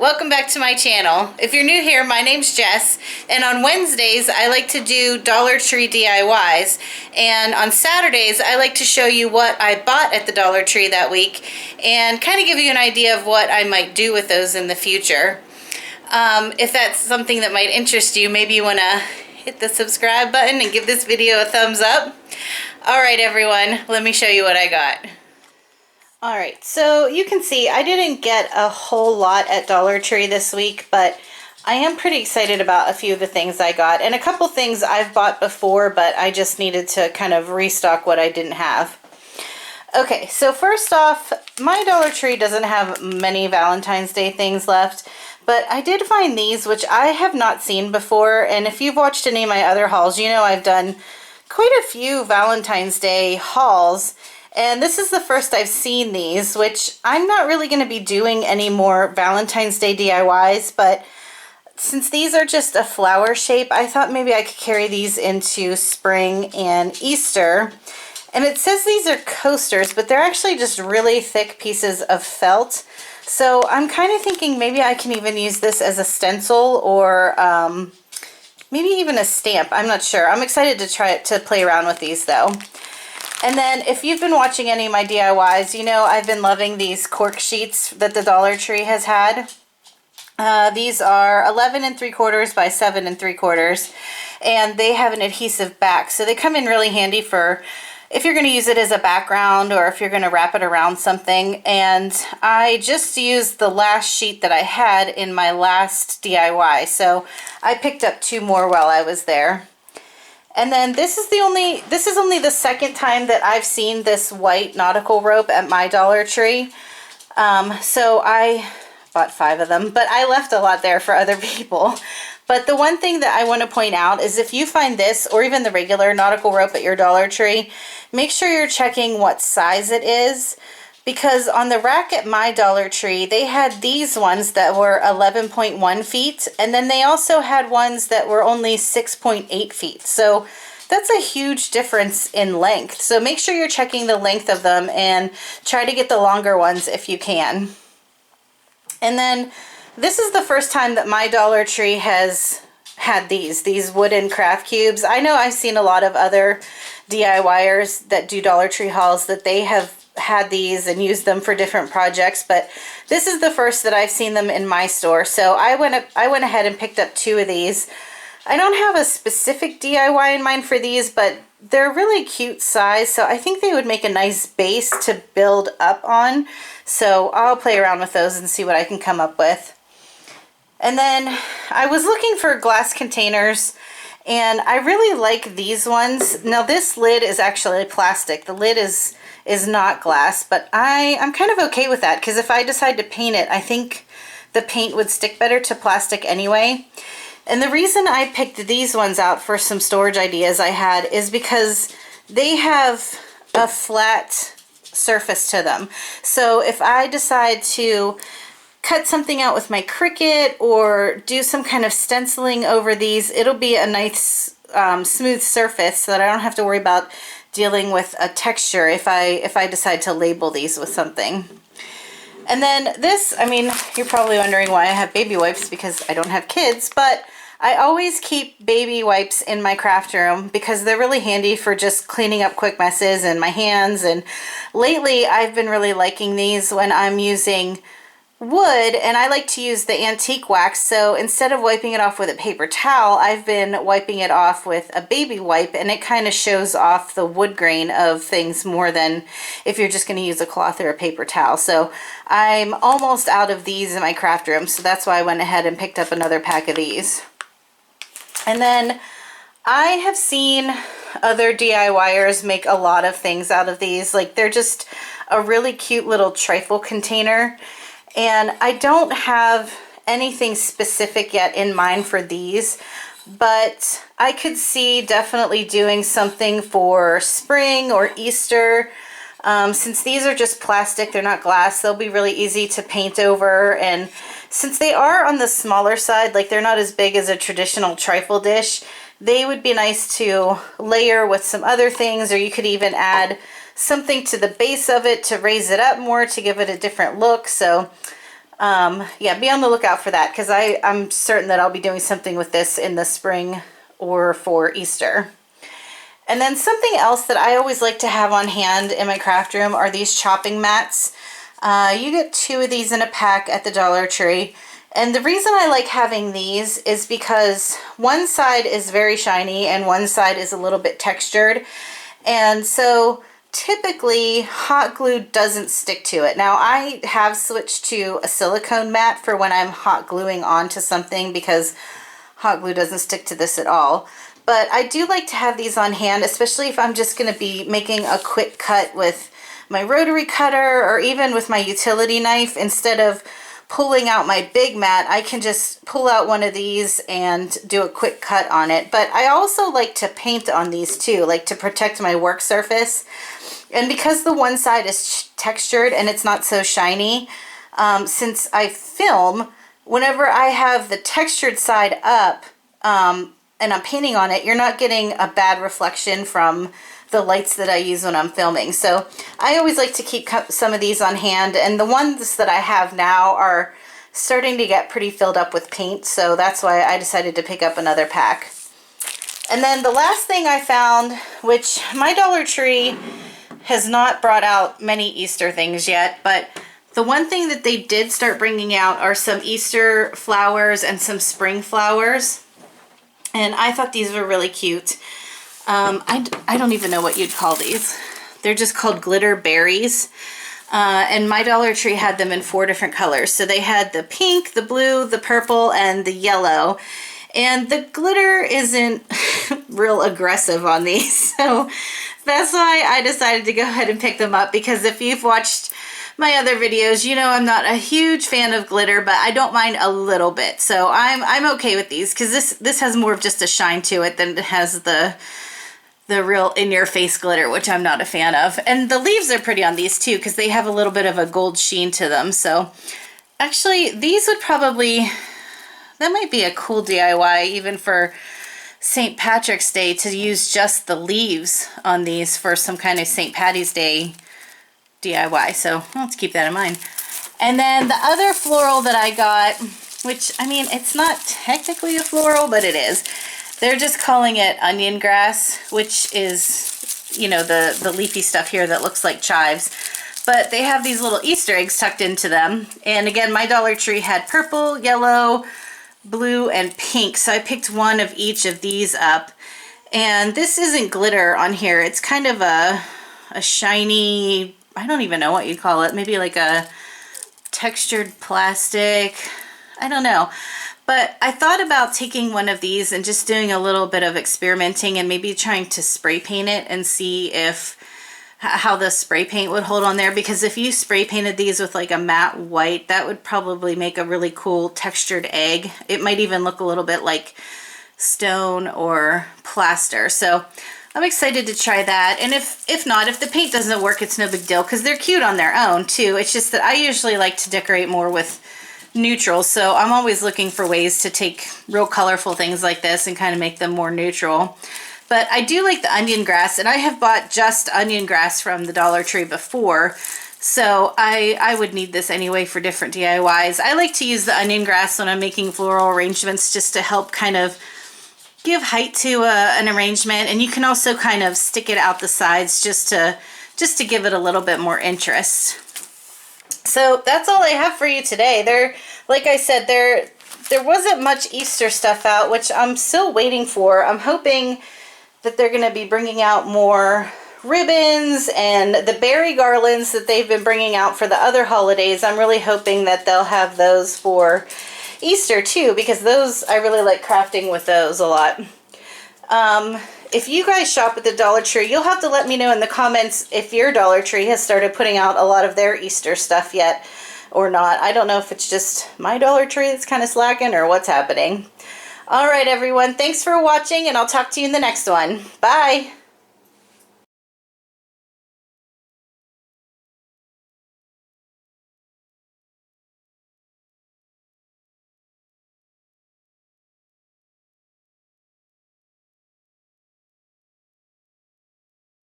welcome back to my channel. If you're new here, my name's Jess, and on Wednesdays I like to do Dollar Tree DIYs, and on Saturdays I like to show you what I bought at the Dollar Tree that week and kind of give you an idea of what I might do with those in the future. If that's something that might interest you, maybe you want to hit the subscribe button and give this video a thumbs up. Alright everyone, let me show you what I got. Alright, so you can see I didn't get a whole lot at Dollar Tree this week, but I am pretty excited about a few of the things I got, and a couple things I've bought before, but I just needed to kind of restock what I didn't have. Okay, so first off, my Dollar Tree doesn't have many Valentine's Day things left, but I did find these, which I have not seen before, and if you've watched any of my other hauls, you know I've done quite a few Valentine's Day hauls. And this is the first I've seen these, which I'm not really going to be doing any more Valentine's Day DIYs, but since these are just a flower shape, I thought maybe I could carry these into spring and Easter. And it says these are coasters, but they're actually just really thick pieces of felt. So I'm kind of thinking maybe I can even use this as a stencil or maybe even a stamp. I'm not sure. I'm excited to try it, to play around with these though. And then if you've been watching any of my DIYs, you know I've been loving these Cork Sheets that the Dollar Tree has had. These are 11 3/4 by 7 3/4, and they have an adhesive back. So they come in really handy for if you're going to use it as a background or if you're going to wrap it around something. And I just used the last sheet that I had in my last DIY. So I picked up 2 more while I was there. And then this is only the second time that I've seen this white nautical rope at my Dollar Tree. So I bought 5 of them, but I left a lot there for other people. But the one thing that I want to point out is if you find this or even the regular nautical rope at your Dollar Tree, make sure you're checking what size it is. Because on the rack at my Dollar Tree, they had these ones that were 11.1 feet, and then they also had ones that were only 6.8 feet. So that's a huge difference in length. So make sure you're checking the length of them and try to get the longer ones if you can. And then this is the first time that my Dollar Tree has had these wooden craft cubes. I know I've seen a lot of other DIYers that do Dollar Tree hauls that they have had these and used them for different projects, but this is the first that I've seen them in my store. So I went ahead and picked up 2 of these. I don't have a specific DIY in mind for these, but they're really cute size, so I think they would make a nice base to build up on. So I'll play around with those and see what I can come up with. And then I was looking for glass containers, and I really like these ones. Now this lid is actually plastic. The lid is not glass, but I'm kind of okay with that because if I decide to paint it, I think the paint would stick better to plastic anyway. And the reason I picked these ones out for some storage ideas I had is because they have a flat surface to them. So if I decide to cut something out with my Cricut or do some kind of stenciling over these, it'll be a nice smooth surface so that I don't have to worry about dealing with a texture if I decide to label these with something. And then this, I mean, you're probably wondering why I have baby wipes because I don't have kids, but I always keep baby wipes in my craft room because they're really handy for just cleaning up quick messes in my hands. And lately I've been really liking these when I'm using wood, and I like to use the antique wax, so instead of wiping it off with a paper towel, I've been wiping it off with a baby wipe, and it kind of shows off the wood grain of things more than if you're just going to use a cloth or a paper towel. So I'm almost out of these in my craft room, so that's why I went ahead and picked up another pack of these. And then I have seen other DIYers make a lot of things out of these. Like, they're just a really cute little trifle container. And I don't have anything specific yet in mind for these, but I could see definitely doing something for spring or Easter. Since these are just plastic, they're not glass, they'll be really easy to paint over. And since they are on the smaller side, like they're not as big as a traditional trifle dish, they would be nice to layer with some other things, or you could even add something to the base of it to raise it up more to give it a different look. So Yeah, be on the lookout for that, because I'm certain that I'll be doing something with this in the spring or for Easter. And then something else that I always like to have on hand in my craft room are these chopping mats. You get 2 of these in a pack at the Dollar Tree. And the reason I like having these is because one side is very shiny and one side is a little bit textured. And so typically hot glue doesn't stick to it. Now I have switched to a silicone mat for when I'm hot gluing onto something, because hot glue doesn't stick to this at all. But I do like to have these on hand, especially if I'm just going to be making a quick cut with my rotary cutter or even with my utility knife. Instead of pulling out my big mat, I can just pull out one of these and do a quick cut on it. But I also like to paint on these too, like to protect my work surface. And because the one side is textured and it's not so shiny, since I film, whenever I have the textured side up and I'm painting on it, you're not getting a bad reflection from the lights that I use when I'm filming. So I always like to keep some of these on hand, and the ones that I have now are starting to get pretty filled up with paint, so that's why I decided to pick up another pack. And then the last thing I found, which my Dollar Tree has not brought out many Easter things yet, but the one thing that they did start bringing out are some Easter flowers and some spring flowers, and I thought these were really cute. I don't even know what you'd call these. They're just called glitter berries. And my Dollar Tree had them in 4 different colors. So they had the pink, the blue, the purple, and the yellow. And the glitter isn't real aggressive on these. So that's why I decided to go ahead and pick them up, because if you've watched my other videos, you know I'm not a huge fan of glitter, but I don't mind a little bit. So I'm okay with these, because this has more of just a shine to it than it has the real in-your-face glitter, which I'm not a fan of. And the leaves are pretty on these too, because they have a little bit of a gold sheen to them. So actually these would probably, that might be a cool DIY even for St. Patrick's Day, to use just the leaves on these for some kind of St. Patty's Day DIY. So I'll have to keep that in mind. And then the other floral that I got, which, I mean, it's not technically a floral, but it is. They're just calling it onion grass, which is, you know, the leafy stuff here that looks like chives. But they have these little Easter eggs tucked into them. And again, my Dollar Tree had purple, yellow, blue, and pink. So I picked one of each of these up. And this isn't glitter on here. It's kind of a shiny, I don't even know what you'd call it. Maybe like a textured plastic. I don't know. But I thought about taking one of these and just doing a little bit of experimenting and maybe trying to spray paint it and see how the spray paint would hold on there. Because if you spray painted these with like a matte white, that would probably make a really cool textured egg. It might even look a little bit like stone or plaster. So I'm excited to try that. And if not, if the paint doesn't work, it's no big deal, because they're cute on their own too. It's just that I usually like to decorate more with neutrals, so I'm always looking for ways to take real colorful things like this and kind of make them more neutral. But I do like the onion grass, and I have bought just onion grass from the Dollar Tree before, so I would need this anyway for different DIYs. I like to use the onion grass when I'm making floral arrangements, just to help kind of give height to an arrangement, and you can also kind of stick it out the sides just to give it a little bit more interest. So that's all I have for you today. Like I said, there wasn't much Easter stuff out, which I'm still waiting for. I'm hoping that they're going to be bringing out more ribbons and the berry garlands that they've been bringing out for the other holidays. I'm really hoping that they'll have those for Easter too, because those, I really like crafting with those a lot. If you guys shop at the Dollar Tree, you'll have to let me know in the comments if your Dollar Tree has started putting out a lot of their Easter stuff yet or not. I don't know if it's just my Dollar Tree that's kind of slacking or what's happening. All right, everyone. Thanks for watching, and I'll talk to you in the next one. Bye.